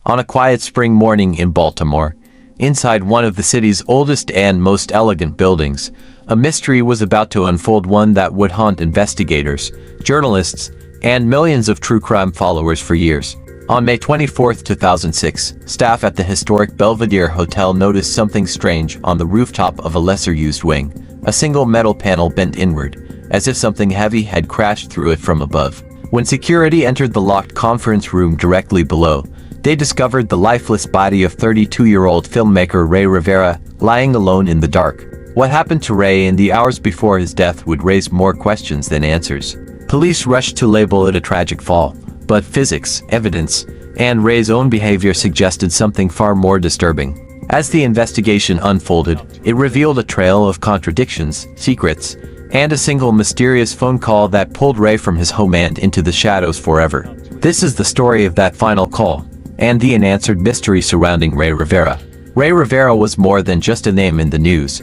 On a quiet spring morning in Baltimore, inside one of the city's oldest and most elegant buildings, a mystery was about to unfold, one that would haunt investigators, journalists, and millions of true crime followers for years. On May 24, 2006, staff at the historic Belvedere Hotel noticed something strange on the rooftop of a lesser-used wing. A single metal panel bent inward, as if something heavy had crashed through it from above. When security entered the locked conference room directly below, they discovered the lifeless body of 32-year-old filmmaker Ray Rivera, lying alone in the dark. What happened to Ray in the hours before his death would raise more questions than answers. Police rushed to label it a tragic fall, but physics, evidence, and Ray's own behavior suggested something far more disturbing. As the investigation unfolded, it revealed a trail of contradictions, secrets, and a single mysterious phone call that pulled Ray from his home and into the shadows forever. This is the story of that final call, and the unanswered mystery surrounding Ray Rivera. Ray Rivera was more than just a name in the news.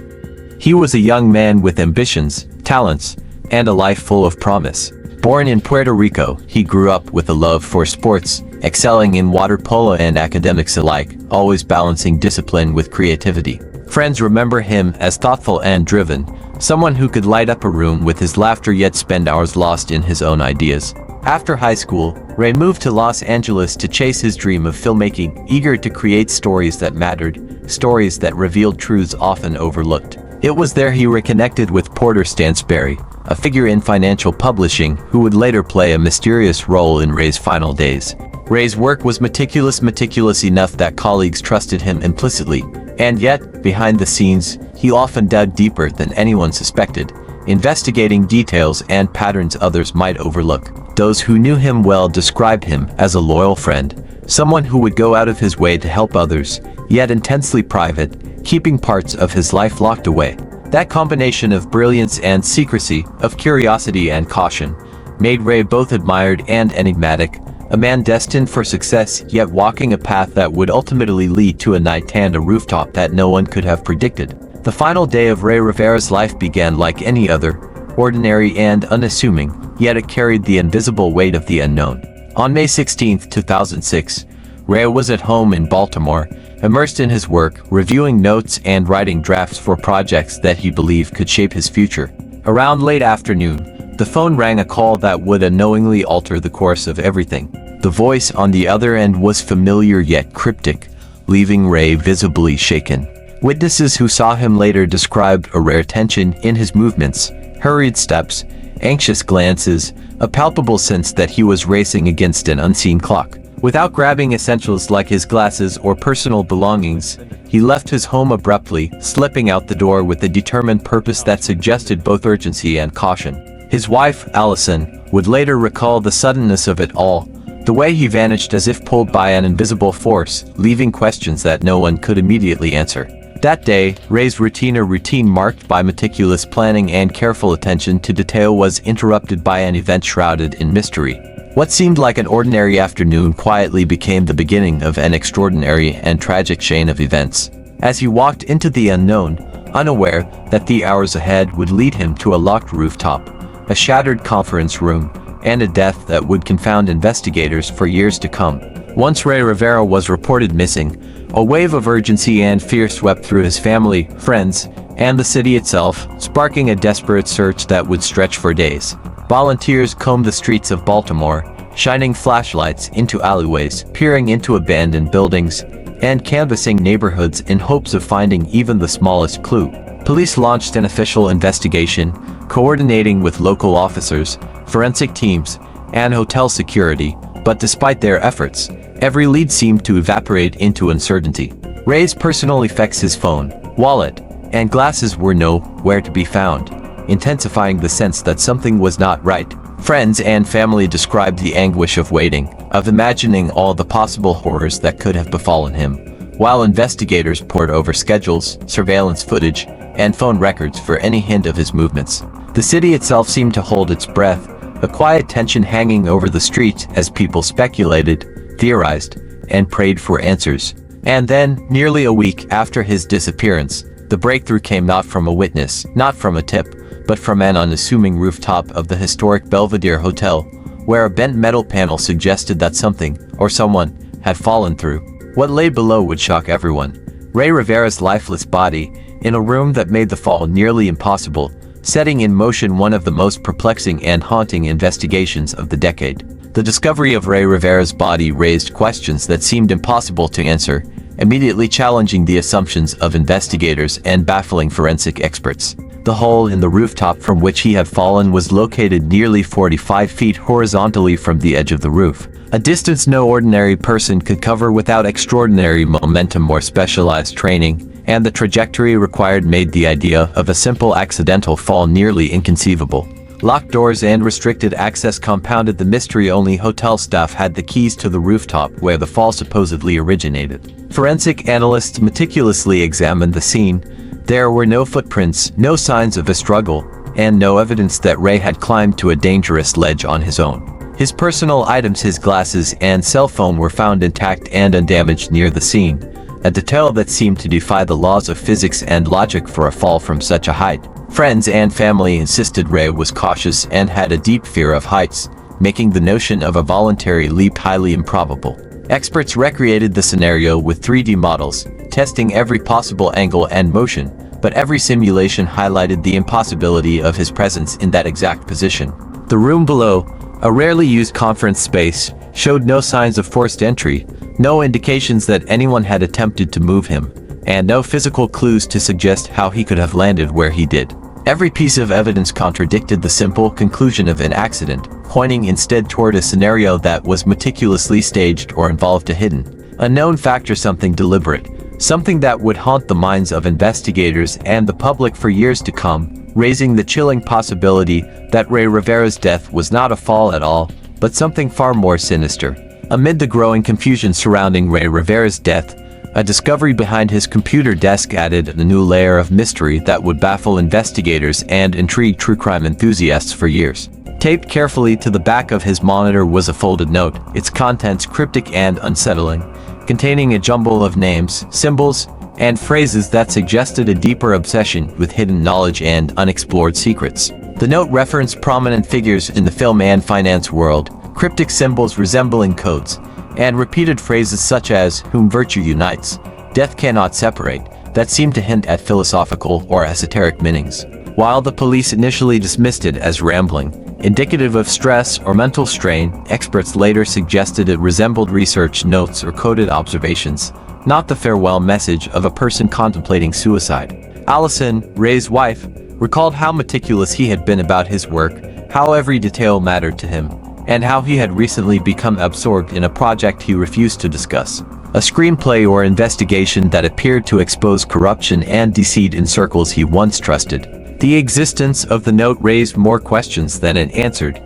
He was a young man with ambitions, talents, and a life full of promise. Born in Puerto Rico, he grew up with a love for sports, excelling in water polo and academics alike, always balancing discipline with creativity. Friends remember him as thoughtful and driven, someone who could light up a room with his laughter yet spend hours lost in his own ideas. After high school, Ray moved to Los Angeles to chase his dream of filmmaking, eager to create stories that mattered, stories that revealed truths often overlooked. It was there he reconnected with Porter Stansberry, a figure in financial publishing who would later play a mysterious role in Ray's final days. Ray's work was meticulous enough that colleagues trusted him implicitly, and yet, behind the scenes, he often dug deeper than anyone suspected, investigating details and patterns others might overlook. Those who knew him well described him as a loyal friend, someone who would go out of his way to help others, yet intensely private, keeping parts of his life locked away. That combination of brilliance and secrecy, of curiosity and caution, made Ray both admired and enigmatic, a man destined for success yet walking a path that would ultimately lead to a night and a rooftop that no one could have predicted. The final day of Ray Rivera's life began like any other, ordinary and unassuming, yet it carried the invisible weight of the unknown. On May 16, 2006, Ray was at home in Baltimore, immersed in his work, reviewing notes and writing drafts for projects that he believed could shape his future. Around late afternoon, the phone rang, a call that would unknowingly alter the course of everything. The voice on the other end was familiar yet cryptic, leaving Ray visibly shaken. Witnesses who saw him later described a rare tension in his movements, hurried steps, anxious glances, a palpable sense that he was racing against an unseen clock. Without grabbing essentials like his glasses or personal belongings, he left his home abruptly, slipping out the door with a determined purpose that suggested both urgency and caution. His wife, Allison, would later recall the suddenness of it all, the way he vanished as if pulled by an invisible force, leaving questions that no one could immediately answer. That day, Ray's routine, a routine marked by meticulous planning and careful attention to detail, was interrupted by an event shrouded in mystery. What seemed like an ordinary afternoon quietly became the beginning of an extraordinary and tragic chain of events. As he walked into the unknown, unaware that the hours ahead would lead him to a locked rooftop, a shattered conference room, and a death that would confound investigators for years to come. Once Ray Rivera was reported missing, a wave of urgency and fear swept through his family, friends, and the city itself, sparking a desperate search that would stretch for days. Volunteers combed the streets of Baltimore, shining flashlights into alleyways, peering into abandoned buildings, and canvassing neighborhoods in hopes of finding even the smallest clue. Police launched an official investigation, coordinating with local officers, forensic teams, and hotel security, but despite their efforts, every lead seemed to evaporate into uncertainty. Ray's personal effects, his phone, wallet, and glasses were nowhere to be found, intensifying the sense that something was not right. Friends and family described the anguish of waiting, of imagining all the possible horrors that could have befallen him, while investigators pored over schedules, surveillance footage, and phone records for any hint of his movements. The city itself seemed to hold its breath, a quiet tension hanging over the streets as people speculated, theorized, and prayed for answers. And then, nearly a week after his disappearance, the breakthrough came not from a witness, not from a tip, but from an unassuming rooftop of the historic Belvedere Hotel, where a bent metal panel suggested that something, or someone, had fallen through. What lay below would shock everyone. Ray Rivera's lifeless body, in a room that made the fall nearly impossible, setting in motion one of the most perplexing and haunting investigations of the decade. The discovery of Ray Rivera's body raised questions that seemed impossible to answer, immediately challenging the assumptions of investigators and baffling forensic experts. The hole in the rooftop from which he had fallen was located nearly 45 feet horizontally from the edge of the roof, a distance no ordinary person could cover without extraordinary momentum or specialized training, and the trajectory required made the idea of a simple accidental fall nearly inconceivable. Locked doors and restricted access compounded the mystery. Only hotel staff had the keys to the rooftop where the fall supposedly originated. Forensic analysts meticulously examined the scene. There were no footprints, no signs of a struggle, and no evidence that Ray had climbed to a dangerous ledge on his own. His personal items, his glasses and cell phone, were found intact and undamaged near the scene, a detail that seemed to defy the laws of physics and logic for a fall from such a height. Friends and family insisted Ray was cautious and had a deep fear of heights, making the notion of a voluntary leap highly improbable. Experts recreated the scenario with 3D models, testing every possible angle and motion, but every simulation highlighted the impossibility of his presence in that exact position. The room below, a rarely used conference space, showed no signs of forced entry, no indications that anyone had attempted to move him, and no physical clues to suggest how he could have landed where he did. Every piece of evidence contradicted the simple conclusion of an accident, pointing instead toward a scenario that was meticulously staged or involved a hidden, unknown factor, something deliberate, something that would haunt the minds of investigators and the public for years to come, raising the chilling possibility that Ray Rivera's death was not a fall at all, but something far more sinister. Amid the growing confusion surrounding Ray Rivera's death, a discovery behind his computer desk added a new layer of mystery that would baffle investigators and intrigue true crime enthusiasts for years. Taped carefully to the back of his monitor was a folded note, its contents cryptic and unsettling, containing a jumble of names, symbols, and phrases that suggested a deeper obsession with hidden knowledge and unexplored secrets. The note referenced prominent figures in the film and finance world, cryptic symbols resembling codes, and repeated phrases such as, "whom virtue unites, death cannot separate," that seemed to hint at philosophical or esoteric meanings. While the police initially dismissed it as rambling, indicative of stress or mental strain, experts later suggested it resembled research notes or coded observations, not the farewell message of a person contemplating suicide. Allison, Ray's wife, recalled how meticulous he had been about his work, how every detail mattered to him, and how he had recently become absorbed in a project he refused to discuss. A screenplay or investigation that appeared to expose corruption and deceit in circles he once trusted. The existence of the note raised more questions than it answered.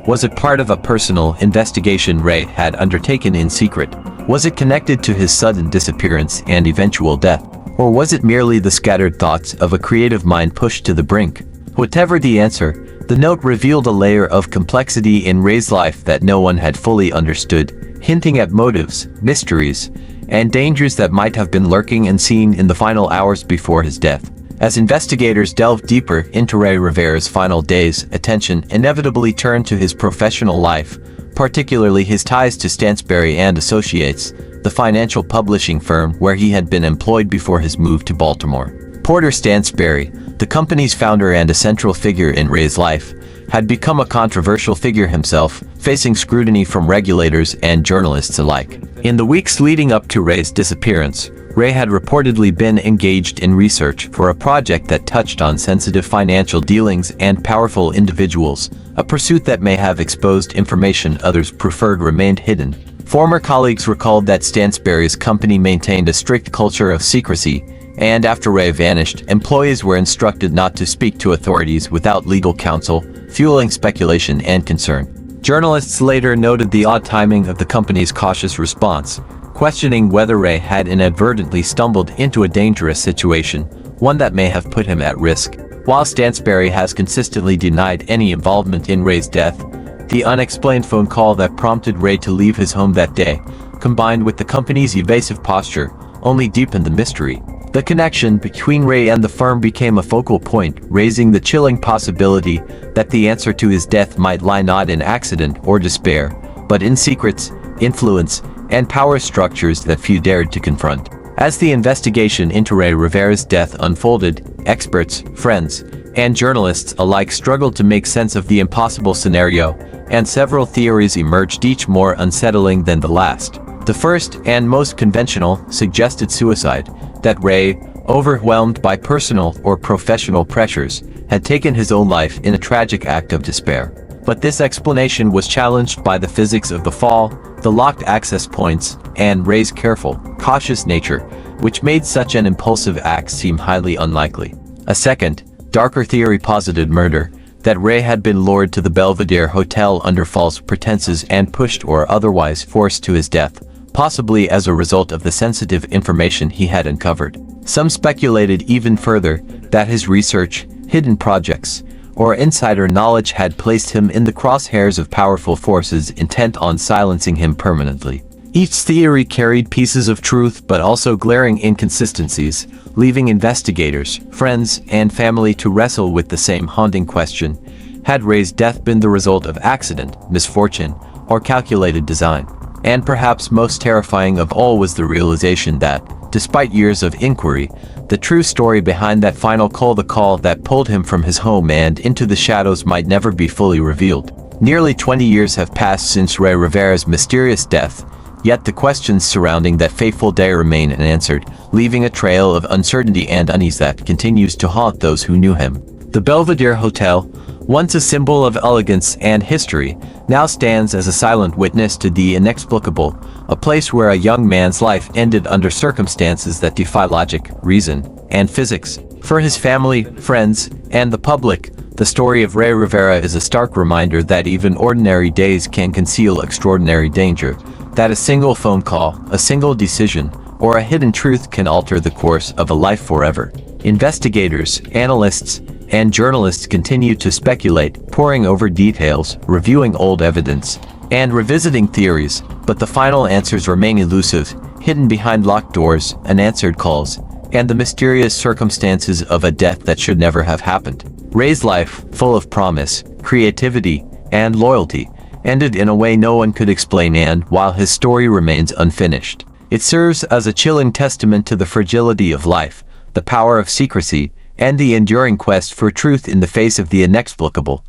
Was it part of a personal investigation Ray had undertaken in secret? Was it connected to his sudden disappearance and eventual death? Or was it merely the scattered thoughts of a creative mind pushed to the brink? Whatever the answer, the note revealed a layer of complexity in Ray's life that no one had fully understood, hinting at motives, mysteries, and dangers that might have been lurking unseen in the final hours before his death. As investigators delved deeper into Ray Rivera's final days, attention inevitably turned to his professional life, particularly his ties to Stansberry and Associates, the financial publishing firm where he had been employed before his move to Baltimore. Porter Stansberry, the company's founder and a central figure in Ray's life, had become a controversial figure himself, facing scrutiny from regulators and journalists alike. In the weeks leading up to Ray's disappearance, Ray had reportedly been engaged in research for a project that touched on sensitive financial dealings and powerful individuals, a pursuit that may have exposed information others preferred remained hidden. Former colleagues recalled that Stansberry's company maintained a strict culture of secrecy, and after Ray vanished, employees were instructed not to speak to authorities without legal counsel, fueling speculation and concern. Journalists later noted the odd timing of the company's cautious response, questioning whether Ray had inadvertently stumbled into a dangerous situation, one that may have put him at risk. While Stansberry has consistently denied any involvement in Ray's death, the unexplained phone call that prompted Ray to leave his home that day, combined with the company's evasive posture, only deepened the mystery. The connection between Ray and the firm became a focal point, raising the chilling possibility that the answer to his death might lie not in accident or despair, but in secrets, influence, and power structures that few dared to confront. As the investigation into Ray Rivera's death unfolded, experts, friends, and journalists alike struggled to make sense of the impossible scenario, and several theories emerged, each more unsettling than the last. The first, and most conventional, suggested suicide, that Ray, overwhelmed by personal or professional pressures, had taken his own life in a tragic act of despair. But this explanation was challenged by the physics of the fall, the locked access points, and Ray's careful, cautious nature, which made such an impulsive act seem highly unlikely. A second, darker theory posited murder, that Ray had been lured to the Belvedere Hotel under false pretenses and pushed or otherwise forced to his death, possibly as a result of the sensitive information he had uncovered. Some speculated even further that his research, hidden projects, or insider knowledge had placed him in the crosshairs of powerful forces intent on silencing him permanently. Each theory carried pieces of truth but also glaring inconsistencies, leaving investigators, friends, and family to wrestle with the same haunting question: had Ray's death been the result of accident, misfortune, or calculated design? And perhaps most terrifying of all was the realization that, despite years of inquiry, the true story behind that final call, the call that pulled him from his home and into the shadows, might never be fully revealed. Nearly 20 years have passed since Ray Rivera's mysterious death, yet the questions surrounding that fateful day remain unanswered, leaving a trail of uncertainty and unease that continues to haunt those who knew him. The Belvedere Hotel, once a symbol of elegance and history, now stands as a silent witness to the inexplicable, a place where a young man's life ended under circumstances that defy logic, reason, and physics. For his family, friends, and the public, the story of Ray Rivera is a stark reminder that even ordinary days can conceal extraordinary danger, that a single phone call, a single decision, or a hidden truth can alter the course of a life forever. Investigators, analysts, and journalists continue to speculate, poring over details, reviewing old evidence, and revisiting theories, but the final answers remain elusive, hidden behind locked doors, unanswered calls, and the mysterious circumstances of a death that should never have happened. Ray's life, full of promise, creativity, and loyalty, ended in a way no one could explain, and, while his story remains unfinished, it serves as a chilling testament to the fragility of life, the power of secrecy, and the enduring quest for truth in the face of the inexplicable.